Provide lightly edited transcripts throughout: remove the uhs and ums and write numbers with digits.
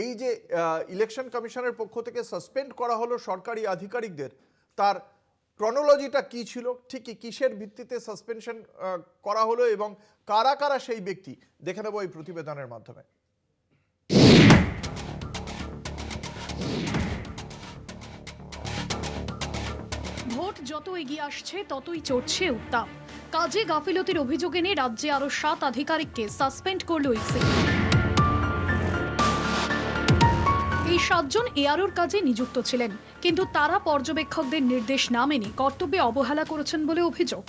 এই যে ইলেকশন কমিশনের পক্ষ থেকে সাসপেন্ড করা হলো সরকারি আধিকারিকদের, তার ক্রনোলজিটা কি ছিল, ঠিক কিসের ভিত্তিতে সাসপেনশন করা হলো এবং কারা কারা সেই ব্যক্তি, দেখে নেব এই প্রতিবেদনের মাধ্যমে। ভোট যত এগিয়ে আসছে ততই চড়ছে উত্তাপ। কাজে গাফিলতির অভিযোগ এনে রাজ্যে আরো 7 আধিকারিককে সাসপেন্ড করল ইসি। এই 7 জন এআরওর কাজে নিযুক্ত ছিলেন, কিন্তু তারা পর্যবেক্ষকদের নির্দেশ না মেনে কর্তব্যে অবহেলা করেছেন বলে অভিযোগ।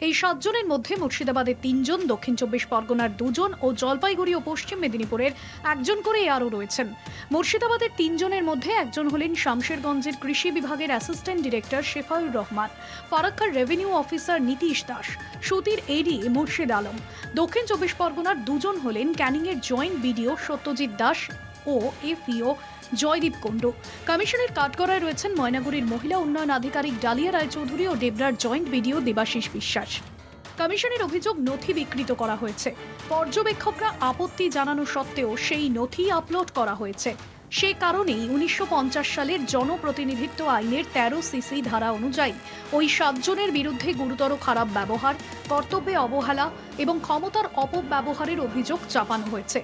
এই 7 জনের মধ্যে মুর্শিদাবাদের 3 জন, দক্ষিণ 24 পরগনার 2 জন ও জলপাইগুড়ি ও পশ্চিম মেদিনীপুরের 1 জন করে এআরও রয়েছেন। মুর্শিদাবাদের 3 জনের মধ্যে একজন হলেন শামশেরগঞ্জের কৃষি বিভাগের অ্যাসিস্ট্যান্ট ডিরেক্টর শেফাউর রহমান, ফারাক্কার রেভিনিউ অফিসার নীতিশ দাস, সুতির এডি মুর্শিদ আলম। দক্ষিণ 24 পরগনার 2 জন হলেন ক্যানিংয়ের জয়েন্ট বিডিও সত্যজিৎ দাস ও এফইও জয়দীপ কুণ্ডু। কমিশনের কাঠগড়ায় রয়েছেন ময়নাগুড়ির মহিলা উন্নয়ন আধিকারিক ডালিয়া রায়চৌধুরী ও ডেবরার জয়েন্ট বিডিও দেবাশিস বিশ্বাস। কমিশনের অভিযোগ নথি বিকৃত করা হয়েছে। পর্যবেক্ষকরা আপত্তি জানানো সত্ত্বেও সেই নথি আপলোড করা হয়েছে। সে কারণেই 1950 সালের জনপ্রতিনিধিত্ব আইনের 13 সিসি ধারা অনুযায়ী ওই 7 জনের বিরুদ্ধে গুরুতর খারাপ ব্যবহার, কর্তব্যে অবহেলা এবং ক্ষমতার অপব্যবহারের অভিযোগ চাপানো হয়েছে।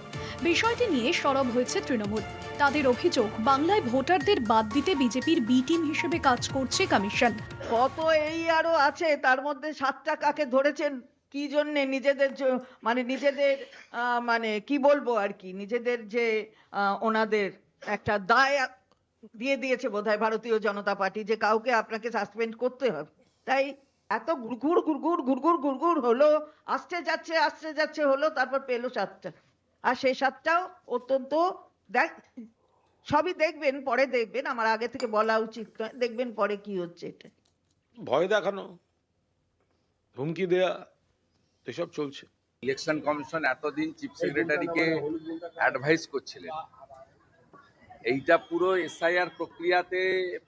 বিষয়টি নিয়ে সরব হয়েছে তৃণমূল। তাদের অভিযোগ, বাংলায় ভোটারদের বাদ দিতে বিজেপির বি টিম হিসেবে কাজ করছে কমিশন। কত এই আরো আছে, তার মধ্যে 7টা কাকে ধরেছেন কি জন্য? নিজেদের নিজেদের মানে কি বলবো আর কি, নিজেদের যে ওনাদের একটা দায় দিয়ে দিয়েছে বোধহয় ভারতীয় জনতা পার্টি, যে কাউকে আপনাকে সাসপেন্ড করতে হবে। তাই এত গুড়গুড় হলো, আসতে যাচ্ছে হলো, তারপর পেলো 7টা। আর সেই 7টাও অত্যন্ত সবই দেখবেন, পরে দেখবেন, আমার আগে থেকে বলা উচিত নয়, দেখবেন পরে কি হচ্ছে। এটা ভয় দেখানো, হুমকি দেয়া, এসব চলছে। ইলেকশন কমিশন এতদিন চিফ সেক্রেটারিকে অ্যাডভাইস করছিলেন। এইটা পুরো এসআইআর প্রক্রিয়াতে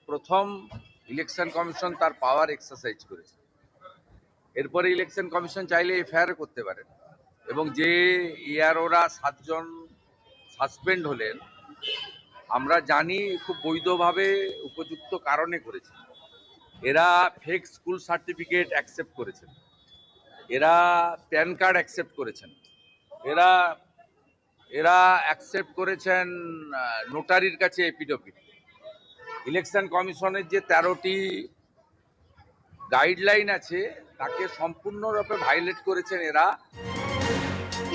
প্রথম ইলেকশন কমিশন তার পাওয়ার এক্সারসাইজ করেছে। এরপরে ইলেকশন কমিশন চাইলে এফআইআর করতে পারেন, এবং যে এআরওরা 7 জন সাসপেন্ড হলেন, আমরা জানি খুব বৈধভাবে উপযুক্ত কারণে করেছে। এরা ফেক স্কুল সার্টিফিকেট অ্যাকসেপ্ট করেছেন, এরা প্যান কার্ড অ্যাকসেপ্ট করেছেন, এরা অ্যাকসেপ্ট করেছেন নোটারির কাছে এফিডেভিট। ইলেকশন কমিশনের যে 13টি গাইডলাইন আছে তাকে সম্পূর্ণরূপে ভায়োলেট করেছেন এরা।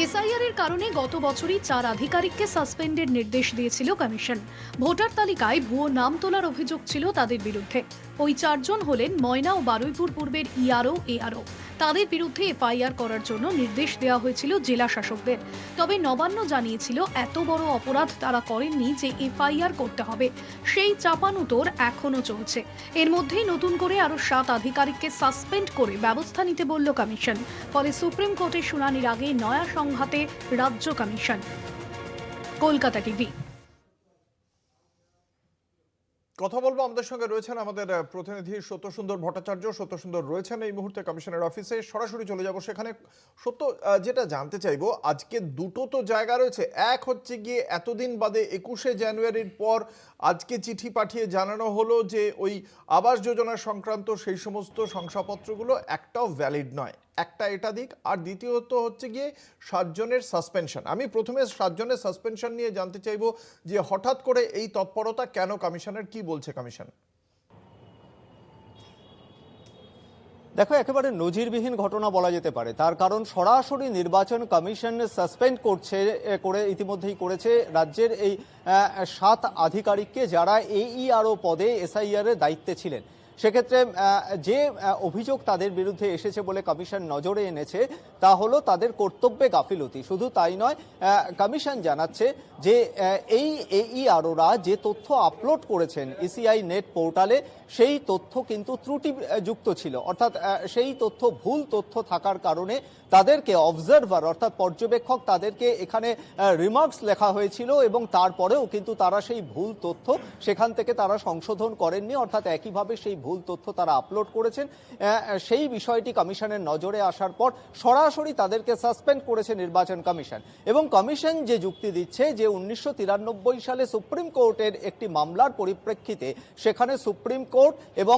এসআইআর এর কারণে গত বছরই 4 আধিকারিককে সাসপেন্ডের নির্দেশ দিয়েছিল কমিশন। ভোটার তালিকায় ভুয়ো নাম তোলার অভিযোগ ছিল তাদের বিরুদ্ধে। ওই 4 জন হলেন ময়না ও বারুইপুর পূর্বের ইআরও, এআরও। তাদের বিরুদ্ধে এফআইআর করার জন্য নির্দেশ দেওয়া হয়েছিল জেলা শাসকদের। তবে নবান্ন জানিয়েছিল এত বড় অপরাধ তারা করেননি যে এফআইআর করতে হবে। সেই চাপানুতোর এখনো চলছে। এর মধ্যেই নতুন করে আরো 7 আধিকারিককে সাসপেন্ড করে ব্যবস্থা নিতে বলল কমিশন। ফলে সুপ্রিম কোর্টের শুনানির আগে নয়া সংঘাতে রাজ্য কমিশন। কলকাতা টিভি। কথা বলবো, আমাদের সঙ্গে রয়েছেন আমাদের প্রতিনিধি সত্যসুন্দর ভট্টাচার্য। সত্যসুন্দর রয়েছেন এই মুহূর্তে কমিশনের অফিসে, সরাসরি চলে যাব সেখানে। সত্য, যেটা জানতে চাইবো, আজকে দুটো তো জায়গা রয়েছে। এক হচ্ছে গিয়ে এতদিন বাদে 21শে জানুয়ারির পর আজকে চিঠি পাঠিয়ে জানানো হলো যে ওই আবাস যোজনা সংক্রান্ত সেই সমস্ত শংসাপত্রগুলো একটাও ভ্যালিড নয়। একটা এটা দিক, আর দ্বিতীয়ত হচ্ছে গিয়ে 7 জনের সাসপেনশন। আমি প্রথমে 7 জনের সাসপেনশন নিয়ে জানতে চাইবো যে হঠাৎ করে এই তৎপরতা কেন কমিশনের, কি বলছে কমিশন? দেখো, একেবারে নজিরবিহীন ঘটনা বলা যেতে পারে। তার কারণ সরাসরি নির্বাচন কমিশন সাসপেন্ড করে ইতিমধ্যেই করেছে রাজ্যের এই 7 আধিকারিককে, যারা এইআরও পদে এসআইআর এর দায়িত্বে ছিলেন। সেক্ষেত্রে যে অভিযোগ তাদের বিরুদ্ধে এসেছে বলে কমিশন নজরে এনেছে তা হলো তাদের কর্তব্যে গাফিলতি। শুধু তাই নয়, কমিশন জানাচ্ছে যে এই এইআরওরা যে তথ্য আপলোড করেছেন ইসিআই নেট পোর্টালে, সেই তথ্য কিন্তু ত্রুটিযুক্ত ছিল। অর্থাৎ সেই তথ্য ভুল তথ্য থাকার কারণে তাদেরকে অবজারভার অর্থাৎ পর্যবেক্ষক, তাদেরকে এখানে রিমার্কস লেখা হয়েছিল, এবং তারপরেও কিন্তু তারা সেই ভুল তথ্য সেখান থেকে তারা সংশোধন করেননি। অর্থাৎ একইভাবে সেই ভুল ভুল তথ্য তারা আপলোড করেছেন, সেই বিষয়টি কমিশনের নজরে আসার পর সরাসরি তাদেরকে সাসপেন্ড করেছে নির্বাচন কমিশন। এবং কমিশন যে যুক্তি দিচ্ছে যে 1993 সালে সুপ্রিম কোর্টের একটি মামলার পরিপ্রেক্ষিতে সেখানে সুপ্রিম কোর্ট এবং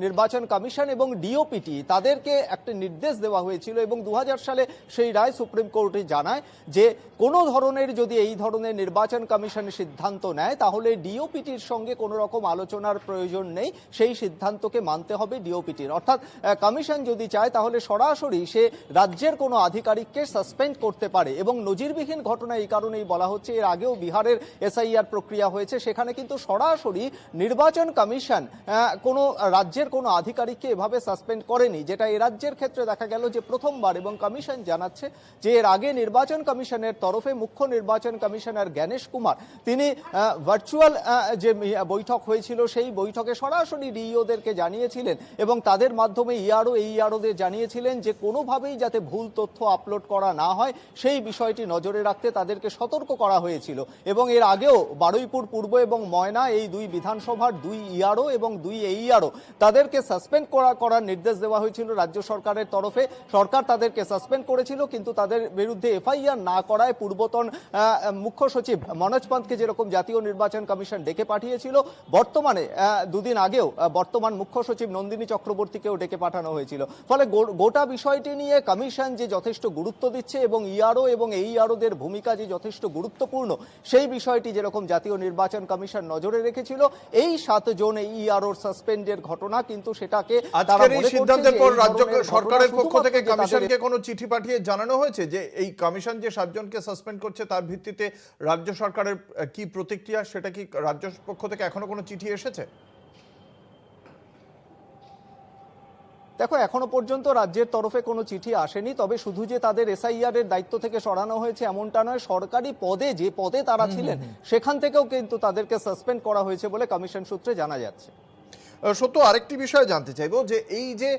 নির্বাচন কমিশন এবং ডিওপিটি তাদেরকে একটা নির্দেশ দেওয়া হয়েছিল এবং 2000 সালে সেই রায় সুপ্রিম কোর্টে জানায় যে কোনো ধরনের যদি এই ধরনের নির্বাচন কমিশনের সিদ্ধান্ত নেয় তাহলে ডিওপিটির সঙ্গে কোনো রকম আলোচনার প্রয়োজন নেই, সেই সিদ্ধান্তকে মানতে হবে ডিওপিটির। অর্থাৎ কমিশন যদি চায় তাহলে সরাসরি সে রাজ্যের কোনো আধিকারিককে সাসপেন্ড করতে পারে। এবং নজিরবিহীন ঘটনা এই কারণেই বলা হচ্ছে, এর আগেও বিহারের এসআইআর প্রক্রিয়া হয়েছে, সেখানে কিন্তু সরাসরি নির্বাচন কমিশন কোনো রাজ্যের কোনো আধিকারিককে এভাবে সাসপেন্ড করেনি, যেটা এ রাজ্যের ক্ষেত্রে দেখা গেল যে প্রথমবার। এবং কমিশন জানাচ্ছে যে এর আগে নির্বাচন কমিশনের তরফে মুখ্য নির্বাচন কমিশনার জ্ঞানেশ কুমার তিনি ভার্চুয়াল যে বৈঠক হয়েছিল সেই বৈঠকে সরাসরি ডিইওদেরকে জানিয়েছিলেন এবং তাদের মাধ্যমে ইআরওদের জানিয়েছিলেন যে কোনোভাবেই যাতে ভুল তথ্য আপলোড করা না হয় সেই বিষয়টি নজরে রাখতে তাদেরকে সতর্ক করা হয়েছিল। এবং এর আগেও বারুইপুর পূর্ব এবং ময়না এই দুই বিধানসভার 2 ইআরও এবং 2 এইআরও তাদেরকে সাসপেন্ড করার নির্দেশ দেওয়া হয়েছিল রাজ্য সরকারের তরফে। সরকার তাদেরকে সাসপেন্ড করেছিল, কিন্তু তাদের বিরুদ্ধে এফআইআর না করায় পূর্বতন মুখ্য সচিব মনোজ পন্তকে যেরকম জাতীয় নির্বাচন কমিশন ডেকে পাঠিয়েছিল, বর্তমানে দুদিন আগেও বর্তমান মুখ্য সচিব নন্দিনী চক্রবর্তীকেও ডেকে পাঠানো হয়েছিল। ফলে গোটা বিষয়টি নিয়ে কমিশন যে যথেষ্ট গুরুত্ব দিচ্ছে এবং ইআরও এবং এইআরওদের ভূমিকা যে যথেষ্ট গুরুত্বপূর্ণ সেই বিষয়টি যেরকম জাতীয় নির্বাচন কমিশন নজরে রেখেছিল, এই 7 জন ইআরওর সাসপেন্ডের ঘটনা কিন্তু সেটাকে আজকের এই সিদ্ধান্তের পর রাজ্য সরকারের পক্ষ থেকে কমিশনকে কোনো চিঠি পাঠিয়ে জানানো হয়েছে যে এই কমিশন যে 7 জনকে সাসপেন্ড করছে তার ভিত্তিতে রাজ্য সরকারের কি প্রতিক্রিয়া, সেটা কি রাজ্য পক্ষ থেকে এখনো কোনো চিঠি এসেছে? দেখো, এখনো পর্যন্ত রাজ্যের তরফে কোনো চিঠি আসেনি, তবে শুধু যে তাদের এসআইআর এর দায়িত্ব থেকে সরানো হয়েছে এমনটা নয়, সরকারি পদে যে পদে তারা ছিলেন সেখান থেকেও কিন্তু তাদেরকে সাসপেন্ড করা হয়েছে বলে কমিশন সূত্রে জানা যাচ্ছে। সত্য, আরেকটি বিষয় জানতে চাইবো যে এই যে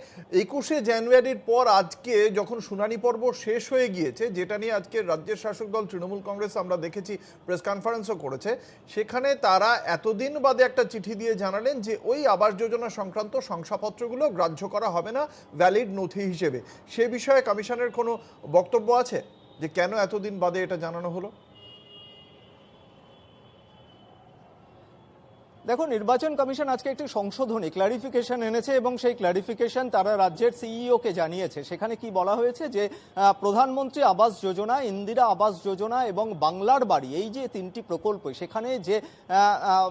21শে জানুয়ারির পর আজকে যখন শুনানি পর্ব শেষ হয়ে গিয়েছে, যেটা নিয়ে আজকে রাজ্যের শাসক দল তৃণমূল কংগ্রেস আমরা দেখেছি প্রেস কনফারেন্সও করেছে, সেখানে তারা এতদিন বাদে একটা চিঠি দিয়ে জানালেন যে ওই আবাস যোজনা সংক্রান্ত শংসাপত্রগুলো গ্রাহ্য করা হবে না ভ্যালিড নথি হিসেবে। সে বিষয়ে কমিশনের কোনো বক্তব্য আছে যে কেন এতদিন বাদে এটা জানানো হলো? দেখো, নির্বাচন কমিশন আজকে একটি সংশোধনী ক্লারিফিকেশন এনেছে এবং সেই ক্লারিফিকেশন তারা রাজ্যের সিইওকে জানিয়েছে। সেখানে কি বলা হয়েছে যে প্রধানমন্ত্রী আবাস যোজনা, ইন্দিরা আবাস যোজনা এবং বাংলার বাড়ি এই যে 3টি প্রকল্প, সেখানে যে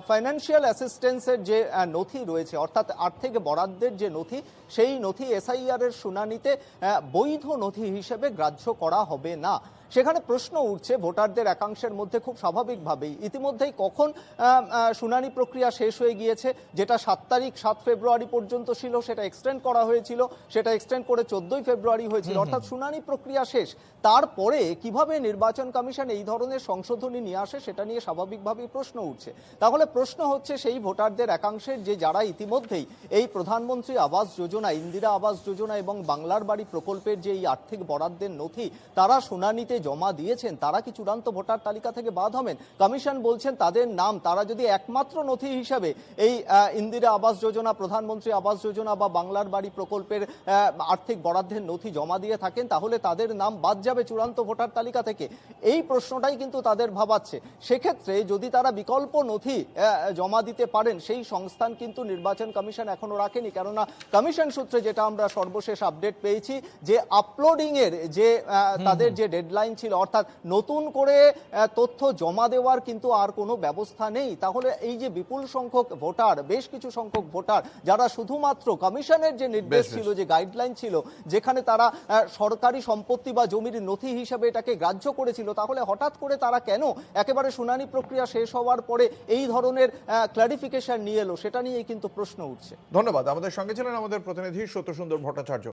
ফাইন্যান্সিয়াল অ্যাসিস্ট্যান্সের যে নথি রয়েছে অর্থাৎ আর্থিক বরাদ্দের যে নথি, সেই নথি এসআইআর এর শুনানিতে বৈধ নথি হিসেবে গ্রাহ্য করা হবে না। সেখানে প্রশ্ন উঠছে ভোটারদের একাংশের মধ্যে খুব স্বাভাবিকভাবেই, ইতিমধ্যেই কখন শুনানি প্রক্রিয়া শেষ হয়ে গিয়েছে, যেটা 7 ফেব্রুয়ারি পর্যন্ত ছিল সেটা এক্সটেন্ড করা হয়েছিল, সেটা এক্সটেন্ড করে 14 ফেব্রুয়ারি হয়েছিল, অর্থাৎ শুনানি প্রক্রিয়া শেষ। তারপরে কিভাবে নির্বাচন কমিশন এই ধরনের সংশোধনী নিয়ে আসে সেটা নিয়ে স্বাভাবিকভাবেই প্রশ্ন উঠছে। তাহলে প্রশ্ন হচ্ছে সেই ভোটারদের একাংশের যে যারা ইতিমধ্যেই এই প্রধানমন্ত্রী আবাস যোজনা, ইন্দিরা আবাস যোজনা এবং বাংলার বাড়ি প্রকল্পের যে এই আর্থিক বরাদ্দের নথি তারা শুনানিতে জমা দিয়েছেন, তারা কি চূড়ান্ত ভোটার তালিকা থেকে বাদ হবেন? কমিশন বলছেন তাদের নাম, তারা যদি একমাত্র নথি হিসাবে এই ইন্দিরা আবাস যোজনা, প্রধানমন্ত্রী আবাস যোজনা বা বাংলার বাড়ি প্রকল্পের আর্থিক বরাদ্দের নথি জমা দিয়ে থাকেন তাহলে তাদের নাম বাদ যাবে চূড়ান্ত ভোটার তালিকা থেকে। এই প্রশ্নটাই কিন্তু তাদের ভাবাচ্ছে। সেক্ষেত্রে যদি তারা বিকল্প নথি জমা দিতে পারেন, সেই সংস্থান কিন্তু নির্বাচন কমিশন এখনো রাখেনি, কেননা কমিশন সূত্রে যেটা আমরা সর্বশেষ আপডেট পেয়েছি যে আপলোডিং এর যে তাদের যে ডেডলাইন ছিল, অর্থাৎ নতুন করে তথ্য জমা দেওয়ার কিন্তু আর কোনো ব্যবস্থা নেই। তাহলে এই যে বিপুল সংখ্যক ভোটার, বেশ কিছু সংখ্যক ভোটার যারা শুধুমাত্র কমিশনের যে নির্দেশ ছিল, যে গাইডলাইন ছিল, যেখানে তারা সরকারি সম্পত্তি বা জমির নথি হিসাবে এটাকে গ্রাহ্য করেছিল, তাহলে হঠাৎ করে তারা কেন একেবারে শুনানি প্রক্রিয়া শেষ হওয়ার পরে এই ধরনের ক্লারিফিকেশন নিয়ে এলো, সেটা নিয়ে কিন্তু প্রশ্ন উঠছে। ধন্যবাদ। আমাদের সঙ্গে ছিলেন আমাদের প্রতিনিধি সত্যসুন্দর ভট্টাচার্য।